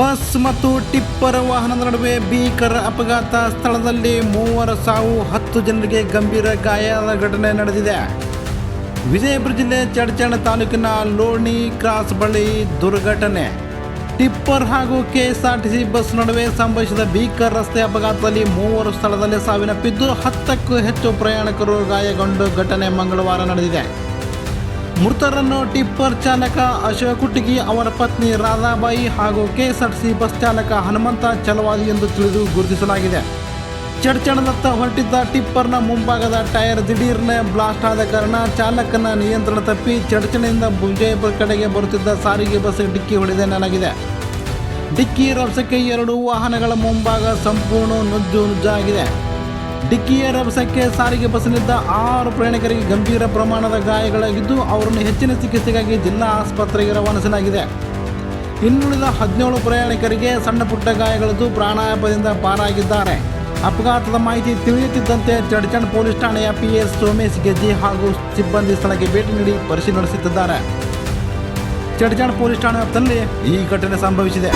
Bus ಮತ್ತು tipper ವಾಹನದ ನಡುವೆ ಭೀಕರ ಅಪಘಾತ. ಸ್ಥಳದಲ್ಲಿ 3 ಸಾವು, 10 ಜನರಿಗೆ ಗಂಭೀರ ಗಾಯದ ಘಟನೆ ನಡೆದಿದೆ. ವಿಜಯಪುರ ಜಿಲ್ಲೆ ಚಡಚಣ ತಾಲೂಕಿನ ಲೋಣಿ ಕ್ರಾಸ್ ಬಳಿ ದುರ್ಘಟನೆ. ಟಿಪ್ಪರ್ ಹಾಗೂ ಕೆಎಸ್ಆರ್ಟಿಸಿ ಬಸ್ ನಡುವೆ ಸಂಭವಿಸಿದ ಭೀಕರ ರಸ್ತೆ ಅಪಘಾತದಲ್ಲಿ 3 ಸ್ಥಳದಲ್ಲಿ ಸಾವಿನಪ್ಪಿದ್ದು 10ಕ್ಕೂ ಹೆಚ್ಚು ಪ್ರಯಾಣಿಕರು ಗಾಯಗೊಂಡ ಘಟನೆ ಮಂಗಳವಾರ ನಡೆದಿದೆ. ಮೃತರನ್ನು ಟಿಪ್ಪರ್ ಚಾಲಕ ಅಶೋಕ್ ಕುಟ್ಟಗಿ, ಅವರ ಪತ್ನಿ ರಾಧಾಬಾಯಿ ಹಾಗೂ ಕೆಎಸ್ಆರ್ಟಿಸಿ ಬಸ್ ಚಾಲಕ ಹನುಮಂತ ಚಲವಾದಿ ಎಂದು ತಿಳಿದು ಗುರುತಿಸಲಾಗಿದೆ. ಚಡಚಣದತ್ತ ಹೊರಟಿದ್ದ ಟಿಪ್ಪರ್ನ ಮುಂಭಾಗದ ಟೈರ್ ದಿಢೀರ್ನೆ ಬ್ಲಾಸ್ಟ್ ಆದ ಕಾರಣ ಚಾಲಕನ ನಿಯಂತ್ರಣ ತಪ್ಪಿ ಚಡಚಣೆಯಿಂದ ವಿಜಯಪುರ ಕಡೆಗೆ ಬರುತ್ತಿದ್ದ ಸಾರಿಗೆ ಬಸ್ ಡಿಕ್ಕಿ ಹೊಡೆದ ಎನ್ನಲಾಗಿದೆ. ಡಿಕ್ಕಿ ರಭಸಕ್ಕೆ 2 ವಾಹನಗಳ ಮುಂಭಾಗ ಸಂಪೂರ್ಣ ನುಜ್ಜಾಗಿದೆ. ಡಿಕ್ಕಿಯ ರಭಸಕ್ಕೆ ಸಾರಿಗೆ ಬಸ್ನಿದ್ದ 6 ಪ್ರಯಾಣಿಕರಿಗೆ ಗಂಭೀರ ಪ್ರಮಾಣದ ಗಾಯಗಳಾಗಿದ್ದು ಅವರನ್ನು ಹೆಚ್ಚಿನ ಚಿಕಿತ್ಸೆಗಾಗಿ ಜಿಲ್ಲಾ ಆಸ್ಪತ್ರೆಗೆ ರವಾನಿಸಲಾಗಿದೆ. ಇನ್ನುಳಿದ 17 ಪ್ರಯಾಣಿಕರಿಗೆ ಸಣ್ಣ ಪುಟ್ಟ ಗಾಯಗಳಿದ್ದು ಪ್ರಾಣಾಪಾಯದಿಂದ ಪಾರಾಗಿದ್ದಾರೆ. ಅಪಘಾತದ ಮಾಹಿತಿ ತಿಳಿಯುತ್ತಿದ್ದಂತೆ ಚಡಚಣ ಪೊಲೀಸ್ ಠಾಣೆಯ ಪಿಎಸ್ ಸೋಮೇಶ್ ಗೆಜ್ಜಿ ಹಾಗೂ ಸಿಬ್ಬಂದಿ ಸ್ಥಳಕ್ಕೆ ಭೇಟಿ ನೀಡಿ ಪರಿಶೀಲನೆ ನಡೆಸುತ್ತಿದ್ದಾರೆ. ಚಡಚಣ ಪೊಲೀಸ್ ಠಾಣೆ ವ್ಯಾಪ್ತಿಯಲ್ಲಿ ಈ ಘಟನೆ ಸಂಭವಿಸಿದೆ.